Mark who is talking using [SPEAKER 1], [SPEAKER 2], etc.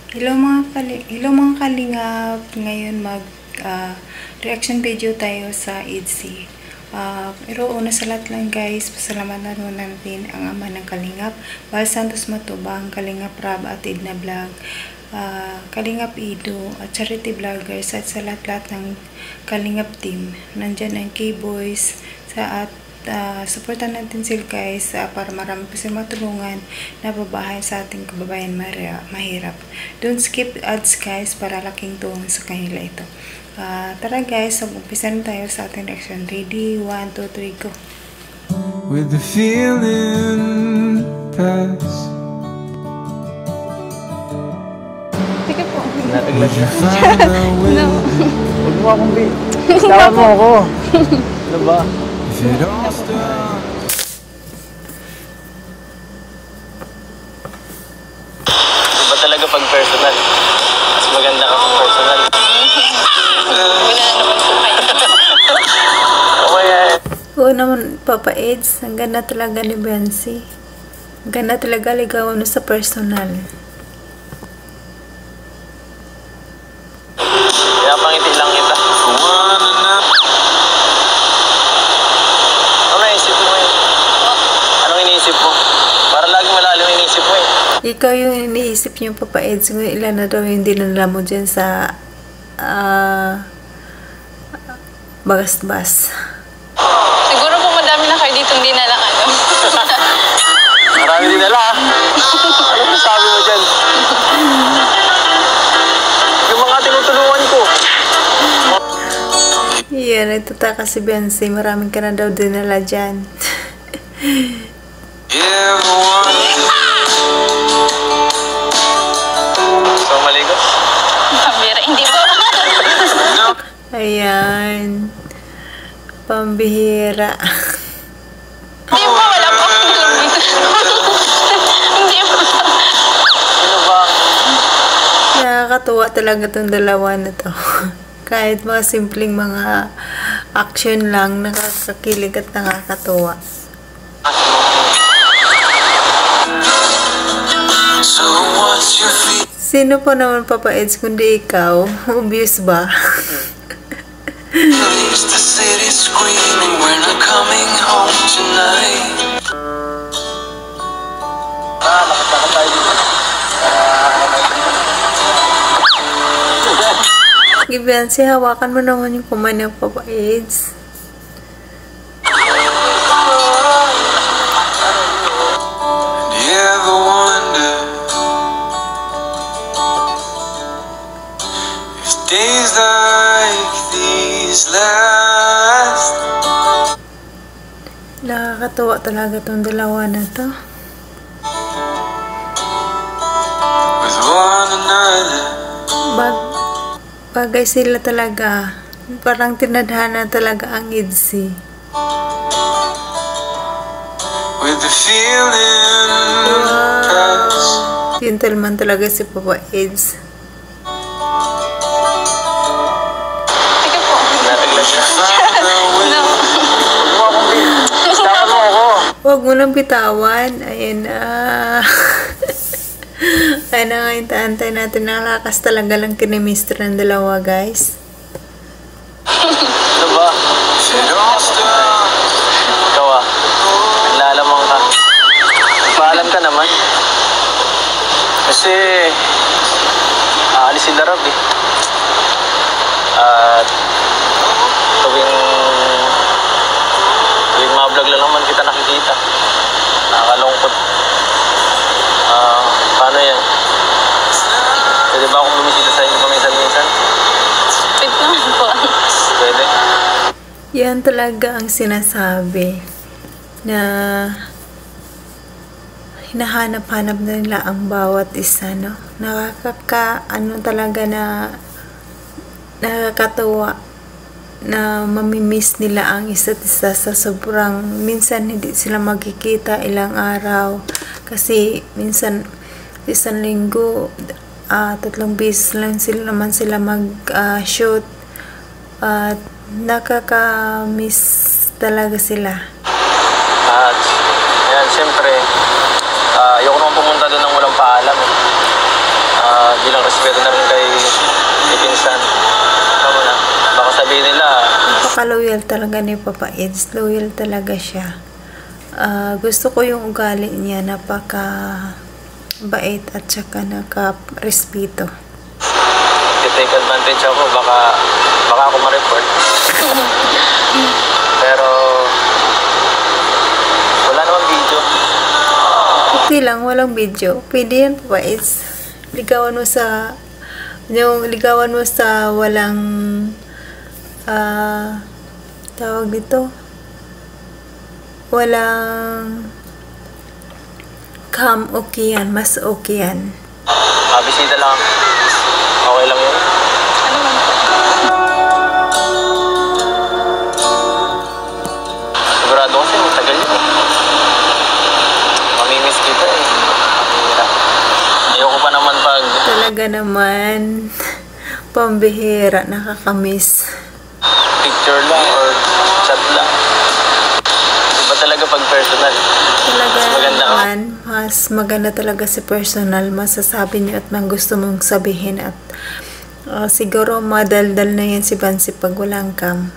[SPEAKER 1] Hello mga kalingap. Ngayon reaction video tayo sa ITZY. Pero una sa lahat lang guys, pasalamatan mo natin ang ama ng kalingap, Val Santos Matubang, Kalingap Rab at Edna Vlog, Kalingap Ido at Charity Vloggers at sa lahat-lahat ng Kalingap team. Nandyan ang K-Boys at supportan natin sila guys para marami pa sila matulungan na babahay sa ating kababayan mahirap. Don't skip ads guys para laking tulong sa kanila ito. Tara guys, mag-umpisa na tayo sa ating reaction. Ready? 1, 2, 3, go!
[SPEAKER 2] With the feeling pass.
[SPEAKER 1] Sige po.
[SPEAKER 2] Nataglag na.
[SPEAKER 1] No.
[SPEAKER 3] Huwag mo akong tawag mo ako. Ano ba?
[SPEAKER 2] If it all stops.
[SPEAKER 3] Iba talaga pag personal. Mas maganda ka pag personal.
[SPEAKER 1] Wala naman po kayo.
[SPEAKER 3] Okay.
[SPEAKER 1] Oo naman, Papa Eds. Ang ganda talaga ni Bensi. Ang ganda talaga ligawan sa personal.
[SPEAKER 3] Kaya pangiti lang kita. Ano naisip mo yun? Anong iniisip mo? Para lagi malalim yung iniisip mo eh.
[SPEAKER 1] Ikaw yung iniisip niyo, Papa Eds, kung ilan na daw yung dinala mo dyan sa Bagasbas.
[SPEAKER 4] Siguro po madami na kayo ditong dinalang ano.
[SPEAKER 3] Marami din nala ha. Ano mo sabi mo dyan? Yung mga tinutulungan ko.
[SPEAKER 1] Yeah, nagtataka si Bensi. Maraming ka na daw dinala dyan.
[SPEAKER 3] So maligo?
[SPEAKER 4] Pambira, hindi po.
[SPEAKER 1] Ayan. Pambihira.
[SPEAKER 4] Hindi po, wala po akong tulong. Hindi po.
[SPEAKER 3] Ano ba?
[SPEAKER 1] Nakakatuwa talaga itong dalawa na to. Kahit mga simpleng mga action lang, nakakakilig at nakakatuwa. Sino po naman, Papa Eds, kundi ikaw? Obvious ba?
[SPEAKER 2] The city screaming, we're not coming home tonight.
[SPEAKER 3] Lakad tayo dito.
[SPEAKER 1] Bensi, hawakan mo naman yung kumay ng Papa Eds.
[SPEAKER 2] Do you ever wonder if days like these last?
[SPEAKER 1] Nakakatuwa talaga itong dalawa na to.
[SPEAKER 2] With one another.
[SPEAKER 1] Bagay sila talaga. Parang tinadhana talaga ang ITZY.
[SPEAKER 2] With the feeling pass.
[SPEAKER 1] Gentleman talaga si Papa Eds.
[SPEAKER 4] Sige po.
[SPEAKER 3] Nataglag na.
[SPEAKER 4] No.
[SPEAKER 3] Huwag mo akong tawag mo ako.
[SPEAKER 1] Huwag mo nang bitawan. Ayan na. Ay na nga, hintaantay natin. Nakalakas talaga lang kinimistro ng dalawa, guys.
[SPEAKER 3] Ano ba?
[SPEAKER 2] If it all stops.
[SPEAKER 3] Ikaw naglalamang ka. Paalam ka naman. Kasi, aalis si Darab eh. At, tuwing mga vlog lang naman kita nakikita. Nakakalungkot. Paano yan? Pwede ba akong bumisita sa inyo paminsan-minsan?
[SPEAKER 4] Wait naman po.
[SPEAKER 3] Pwede.
[SPEAKER 1] Yan talaga ang sinasabi na hinahanap-hanap na nila ang bawat isa, no? Ano talaga na nakakatuwa na mamimiss nila ang isa't isa sa sobrang minsan hindi sila magkikita ilang araw kasi minsan isang linggo 3 beses lang sila mag-shoot at nakaka-miss talaga sila.
[SPEAKER 3] At yan, siyempre ayoko naman pumunta doon ng walang paalam eh. Bilang
[SPEAKER 1] Napaka-loyal talaga ni Papa Eds. Loyal talaga siya. Gusto ko yung ugali niya. Napaka-bait at saka naka-respeto.
[SPEAKER 3] Take advantage ako, baka ako ma-report. Pero wala namang video.
[SPEAKER 1] Okay lang, walang video. Pwede yan, Papa Eds. Ligawan mo sa walang tawag dito, walang cam. Okay yan, mas okay yan.
[SPEAKER 3] Bisita lang. Okay lang yun.
[SPEAKER 4] Ano man po?
[SPEAKER 3] Sigurado kasi matagal yun eh. Mamimiss kita eh. Ayoko pa naman pag
[SPEAKER 1] Talaga naman, pambihira, nakakamiss.
[SPEAKER 3] picture lang or chat lang. Iba talaga pag personal.
[SPEAKER 1] Talaga
[SPEAKER 3] Mas maganda, oh.
[SPEAKER 1] naman, mas maganda talaga si personal. Masasabi niyo at mang gusto mong sabihin at siguro madaldal na yan si Bansi pag walang cam.